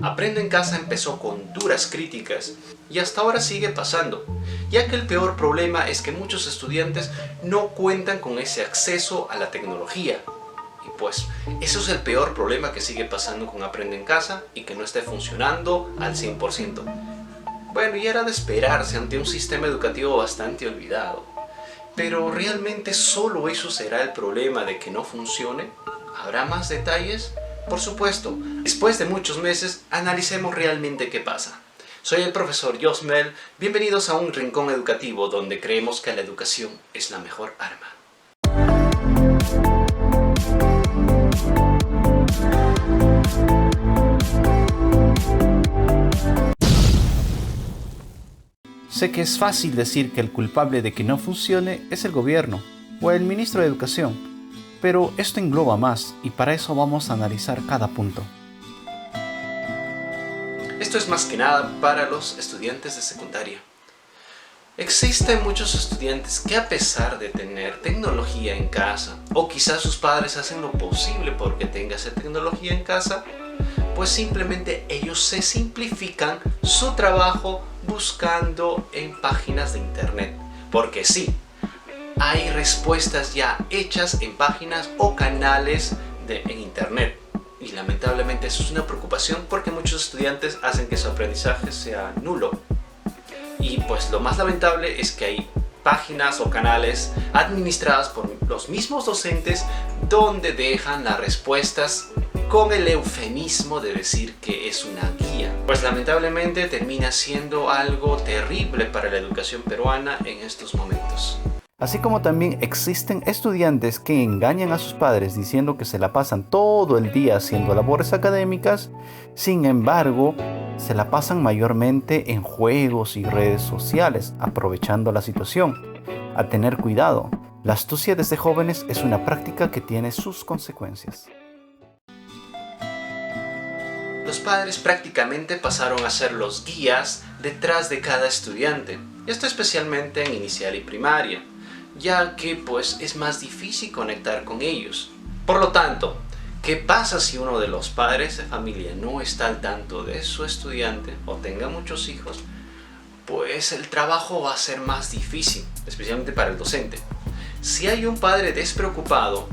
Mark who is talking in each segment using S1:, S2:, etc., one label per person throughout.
S1: Aprende en Casa empezó con duras críticas y hasta ahora sigue pasando, ya que el peor problema es que muchos estudiantes no cuentan con ese acceso a la tecnología. Y pues, eso es el peor problema que sigue pasando con Aprende en Casa y que no esté funcionando al 100%. Bueno, y era de esperarse ante un sistema educativo bastante olvidado. Pero ¿realmente solo eso será el problema de que no funcione? ¿Habrá más detalles? Por supuesto, después de muchos meses, analicemos realmente qué pasa. Soy el profesor Josmel, bienvenidos a un rincón educativo donde creemos que la educación es la mejor arma.
S2: Sé que es fácil decir que el culpable de que no funcione es el gobierno o el ministro de Educación, pero esto engloba más y para eso vamos a analizar cada punto.
S1: Esto es más que nada para los estudiantes de secundaria. Existen muchos estudiantes que a pesar de tener tecnología en casa, o quizás sus padres hacen lo posible porque tenga esa tecnología en casa, pues simplemente ellos se simplifican su trabajo buscando en páginas de internet. Porque sí, hay respuestas ya hechas en páginas o canales en internet. Y lamentablemente eso es una preocupación porque muchos estudiantes hacen que su aprendizaje sea nulo. Y pues lo más lamentable es que hay páginas o canales administradas por los mismos docentes donde dejan las respuestas con el eufemismo de decir que es una guía. Pues lamentablemente termina siendo algo terrible para la educación peruana en estos momentos.
S2: Así como también existen estudiantes que engañan a sus padres diciendo que se la pasan todo el día haciendo labores académicas, sin embargo, se la pasan mayormente en juegos y redes sociales, aprovechando la situación. A tener cuidado, la astucia desde jóvenes es una práctica que tiene sus consecuencias.
S1: Los padres prácticamente pasaron a ser los guías detrás de cada estudiante, esto especialmente en inicial y primaria, ya que pues es más difícil conectar con ellos. Por lo tanto, ¿qué pasa si uno de los padres de familia no está al tanto de su estudiante o tenga muchos hijos? Pues el trabajo va a ser más difícil, especialmente para el docente. Si hay un padre despreocupado,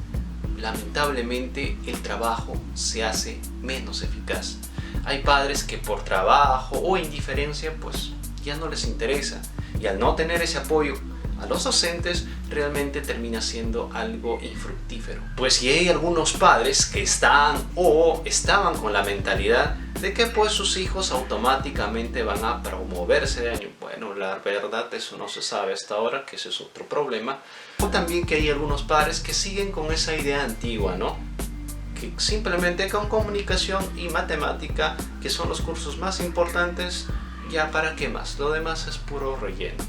S1: lamentablemente el trabajo se hace menos eficaz. Hay padres que por trabajo o indiferencia pues ya no les interesa, y al no tener ese apoyo a los docentes realmente termina siendo algo infructífero. Pues si hay algunos padres que están o estaban con la mentalidad de que pues sus hijos automáticamente van a promoverse de año. Bueno, la verdad eso no se sabe hasta ahora, que ese es otro problema. O también que hay algunos padres que siguen con esa idea antigua, ¿no? Que simplemente con comunicación y matemática, que son los cursos más importantes, ya para qué más, lo demás es puro relleno.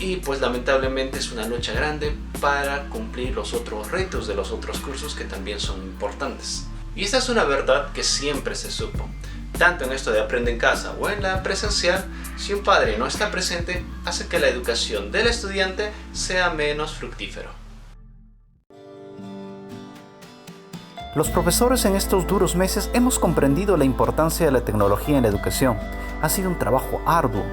S1: Y pues lamentablemente es una lucha grande para cumplir los otros retos de los otros cursos que también son importantes. Y esta es una verdad que siempre se supo, tanto en esto de Aprende en Casa o en la presencial. Si un padre no está presente, hace que la educación del estudiante sea menos fructífero.
S2: Los profesores en estos duros meses hemos comprendido la importancia de la tecnología en la educación. Ha sido un trabajo arduo,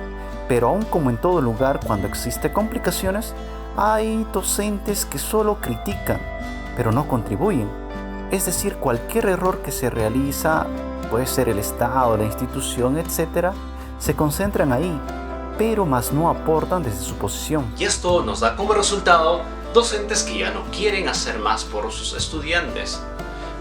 S2: pero aún como en todo lugar, cuando existen complicaciones, hay docentes que solo critican, pero no contribuyen. Es decir, cualquier error que se realiza, puede ser el Estado, la institución, etc., se concentran ahí, pero más no aportan desde su posición.
S1: Y esto nos da como resultado docentes que ya no quieren hacer más por sus estudiantes,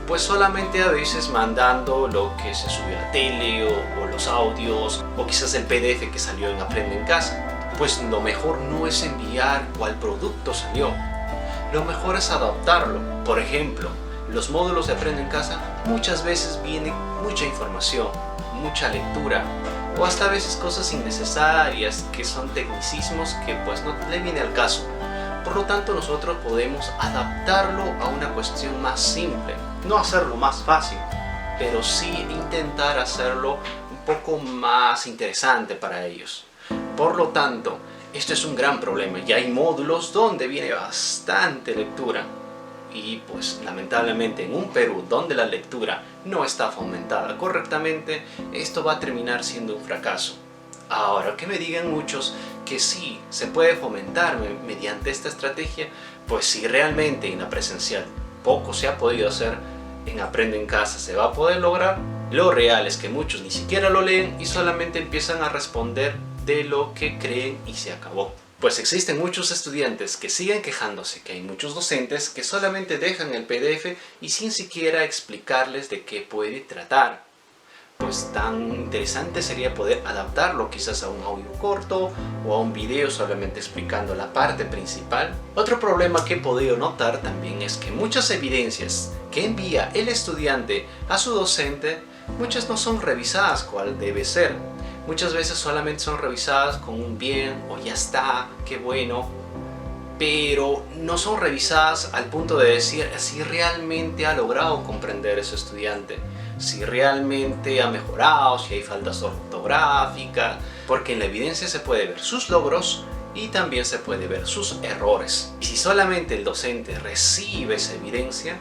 S1: pues solamente a veces mandando lo que se subió a la tele o los audios o quizás el PDF que salió en Aprende en Casa. Pues lo mejor no es enviar cuál producto salió, lo mejor es adaptarlo. Por ejemplo, los módulos de Aprende en Casa muchas veces viene mucha información, mucha lectura o hasta a veces cosas innecesarias que son tecnicismos que pues no le viene al caso. Por lo tanto, nosotros podemos adaptarlo a una cuestión más simple. No hacerlo más fácil, pero sí intentar hacerlo un poco más interesante para ellos. Por lo tanto, esto es un gran problema y hay módulos donde viene bastante lectura. y pues lamentablemente en un Perú donde la lectura no está fomentada correctamente, esto va a terminar siendo un fracaso. Ahora, que me digan muchos que sí se puede fomentar mediante esta estrategia, pues si realmente en la presencial poco se ha podido hacer, en Aprendo en Casa se va a poder lograr. Lo real es que muchos ni siquiera lo leen y solamente empiezan a responder de lo que creen y se acabó. Pues existen muchos estudiantes que siguen quejándose que hay muchos docentes que solamente dejan el PDF y sin siquiera explicarles de qué puede tratar. Pues tan interesante sería poder adaptarlo quizás a un audio corto o a un video solamente explicando la parte principal. Otro problema que he podido notar también es que muchas evidencias que envía el estudiante a su docente, muchas no son revisadas cual debe ser. Muchas veces solamente son revisadas con un bien o ya está, qué bueno, pero no son revisadas al punto de decir si realmente ha logrado comprender ese estudiante, si realmente ha mejorado, si hay faltas ortográficas, porque en la evidencia se puede ver sus logros y también se puede ver sus errores. Y si solamente el docente recibe esa evidencia,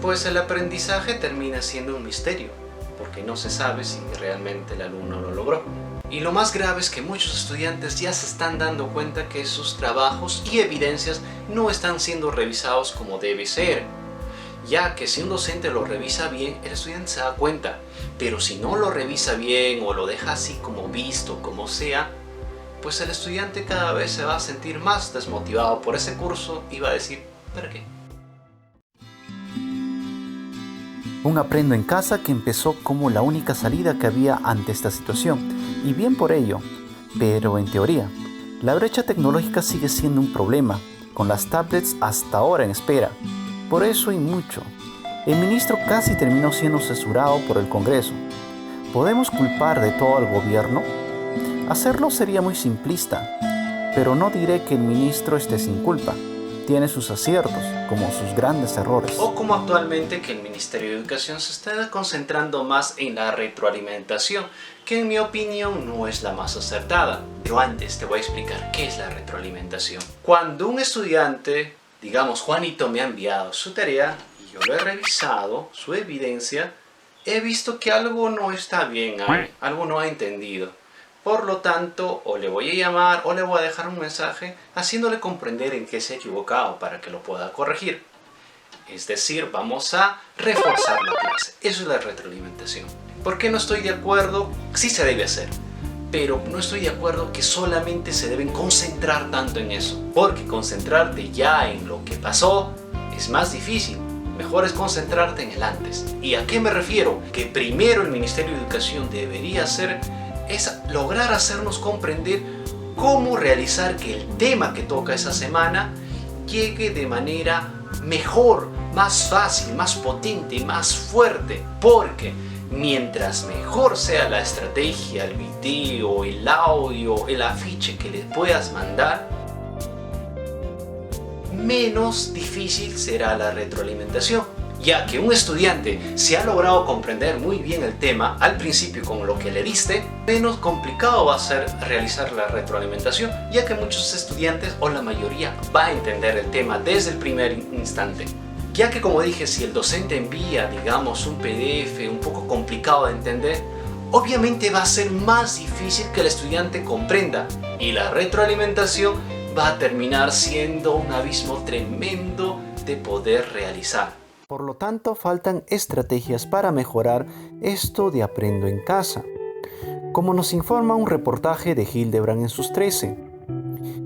S1: pues el aprendizaje termina siendo un misterio, porque no se sabe si realmente el alumno lo logró. Y lo más grave es que muchos estudiantes ya se están dando cuenta que sus trabajos y evidencias no están siendo revisados como debe ser, ya que si un docente lo revisa bien, el estudiante se da cuenta, pero si no lo revisa bien o lo deja así como visto, como sea, pues el estudiante cada vez se va a sentir más desmotivado por ese curso y va a decir, ¿para qué?
S2: Un Aprendo en Casa que empezó como la única salida que había ante esta situación, y bien por ello, pero en teoría, la brecha tecnológica sigue siendo un problema, con las tablets hasta ahora en espera. Por eso y mucho, el ministro casi terminó siendo censurado por el Congreso. ¿Podemos culpar de todo al gobierno? Hacerlo sería muy simplista, pero no diré que el ministro esté sin culpa. Tiene sus aciertos, como sus grandes errores.
S1: O como actualmente que el Ministerio de Educación se está concentrando más en la retroalimentación, que en mi opinión no es la más acertada. Pero antes te voy a explicar qué es la retroalimentación. Cuando un estudiante, digamos Juanito, me ha enviado su tarea y yo lo he revisado, su evidencia, he visto que algo no está bien ahí, algo no ha entendido. Por lo tanto, o le voy a llamar o le voy a dejar un mensaje haciéndole comprender en qué se ha equivocado para que lo pueda corregir. Es decir, vamos a reforzar la clase. Eso es la retroalimentación. ¿Por qué no estoy de acuerdo? Sí se debe hacer, pero no estoy de acuerdo que solamente se deben concentrar tanto en eso. Porque concentrarte ya en lo que pasó es más difícil. Mejor es concentrarte en el antes. ¿Y a qué me refiero? Que primero el Ministerio de Educación debería hacer es lograr hacernos comprender cómo realizar que el tema que toca esa semana llegue de manera mejor, más fácil, más potente, más fuerte. Porque mientras mejor sea la estrategia, el video, el audio, el afiche que le puedas mandar, menos difícil será la retroalimentación. Ya que un estudiante si ha logrado comprender muy bien el tema al principio con lo que le diste, menos complicado va a ser realizar la retroalimentación, ya que muchos estudiantes o la mayoría va a entender el tema desde el primer instante. Ya que como dije, si el docente envía, digamos, un PDF un poco complicado de entender, obviamente va a ser más difícil que el estudiante comprenda, y la retroalimentación va a terminar siendo un abismo tremendo de poder realizar.
S2: Por lo tanto, faltan estrategias para mejorar esto de Aprendo en Casa. Como nos informa un reportaje de Hildebrand en sus 13,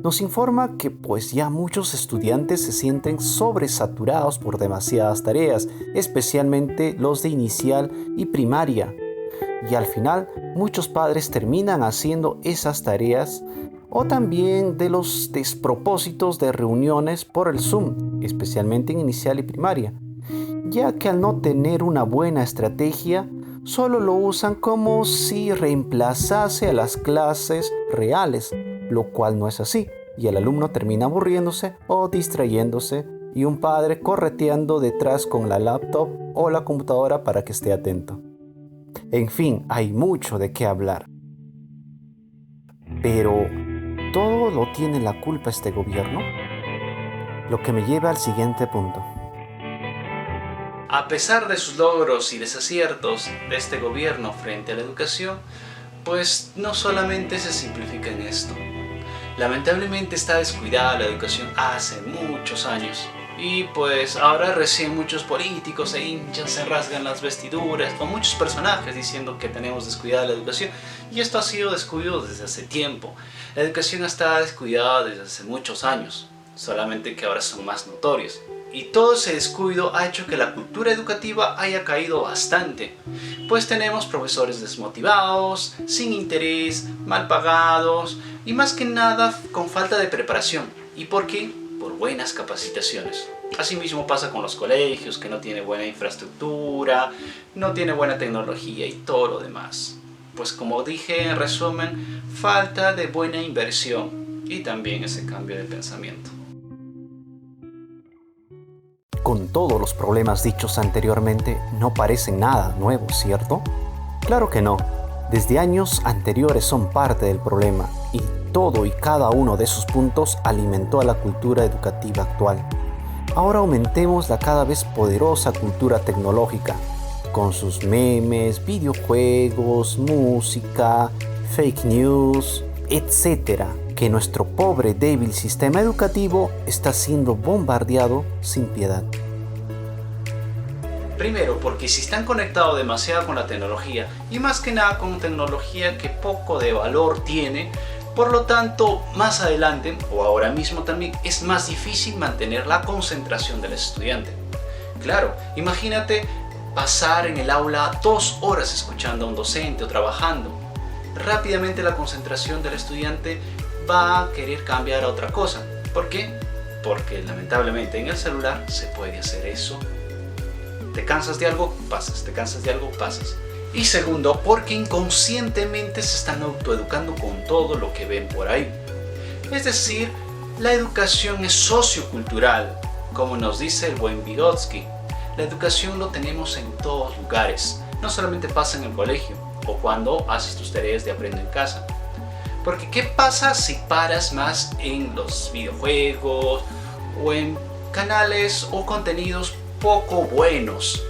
S2: nos informa que pues ya muchos estudiantes se sienten sobresaturados por demasiadas tareas, especialmente los de inicial y primaria. Y al final, muchos padres terminan haciendo esas tareas o también de los despropósitos de reuniones por el Zoom, especialmente en inicial y primaria, ya que al no tener una buena estrategia, solo lo usan como si reemplazase a las clases reales, lo cual no es así, y el alumno termina aburriéndose o distrayéndose, y un padre correteando detrás con la laptop o la computadora para que esté atento. En fin, hay mucho de qué hablar. Pero, ¿todo lo tiene la culpa este gobierno? Lo que me lleva al siguiente punto.
S1: A pesar de sus logros y desaciertos de este gobierno frente a la educación, pues no solamente se simplifica en esto. Lamentablemente está descuidada la educación hace muchos años. Y pues ahora recién muchos políticos se hinchan, se rasgan las vestiduras, con muchos personajes diciendo que tenemos descuidada la educación. Y esto ha sido descuidado desde hace tiempo. La educación está descuidada desde hace muchos años, solamente que ahora son más notorios. Y todo ese descuido ha hecho que la cultura educativa haya caído bastante. Pues tenemos profesores desmotivados, sin interés, mal pagados y más que nada con falta de preparación. ¿Y por qué? Por buenas capacitaciones. Asimismo pasa con los colegios, que no tiene buena infraestructura, no tiene buena tecnología y todo lo demás. Pues como dije en resumen, falta de buena inversión y también ese cambio de pensamiento.
S2: Con todos los problemas dichos anteriormente, no parecen nada nuevo, ¿cierto? Claro que no. Desde años anteriores son parte del problema y todo y cada uno de esos puntos alimentó a la cultura educativa actual. Ahora aumentemos la cada vez poderosa cultura tecnológica, con sus memes, videojuegos, música, fake news, etc., que nuestro pobre débil sistema educativo está siendo bombardeado sin piedad.
S1: Primero, porque si están conectados demasiado con la tecnología y más que nada con tecnología que poco de valor tiene, por lo tanto, más adelante o ahora mismo también es más difícil mantener la concentración del estudiante. Claro, imagínate pasar en el aula 2 horas escuchando a un docente o trabajando. Rápidamente la concentración del estudiante va a querer cambiar a otra cosa. ¿Por qué? Porque lamentablemente en el celular se puede hacer eso. Te cansas de algo, pasas, te cansas de algo, pasas. Y segundo, porque inconscientemente se están autoeducando con todo lo que ven por ahí. Es decir, la educación es sociocultural, como nos dice el buen Vygotsky. La educación lo tenemos en todos lugares, no solamente pasa en el colegio o cuando haces tus tareas de aprendo en casa. Porque ¿qué pasa si paras más en los videojuegos o en canales o contenidos poco buenos?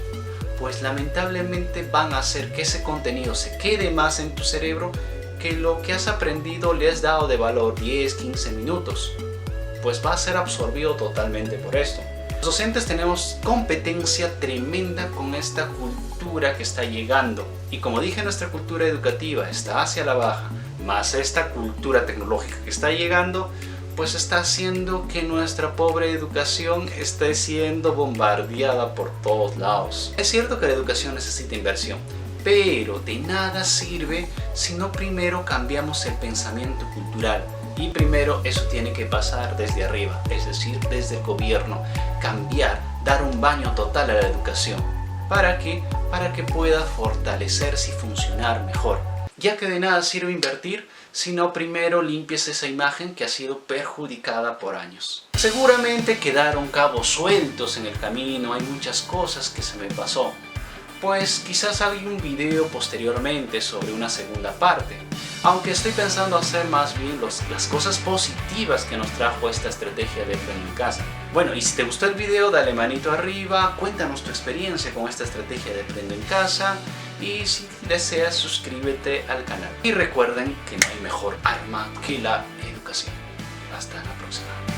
S1: Pues lamentablemente van a hacer que ese contenido se quede más en tu cerebro que lo que has aprendido le has dado de valor 10, 15 minutos. Pues va a ser absorbido totalmente por esto. Los docentes tenemos competencia tremenda con esta cultura que está llegando. Y como dije, nuestra cultura educativa está hacia la baja, más esta cultura tecnológica que está llegando, pues está haciendo que nuestra pobre educación esté siendo bombardeada por todos lados. Es cierto que la educación necesita inversión, pero de nada sirve si no primero cambiamos el pensamiento cultural. Y primero eso tiene que pasar desde arriba, es decir, desde el gobierno. Cambiar, dar un baño total a la educación. ¿Para qué? Para que pueda fortalecerse y funcionar mejor. Ya que de nada sirve invertir si no primero limpies esa imagen que ha sido perjudicada por años. Seguramente quedaron cabos sueltos en el camino, hay muchas cosas que se me pasó. Pues quizás haga un video posteriormente sobre una segunda parte. Aunque estoy pensando hacer más bien las cosas positivas que nos trajo esta estrategia de Aprende en Casa. Bueno, y si te gustó el video, dale manito arriba, cuéntanos tu experiencia con esta estrategia de Aprende en Casa. Y si deseas, suscríbete al canal. Y recuerden que no hay mejor arma que la educación. Hasta la próxima.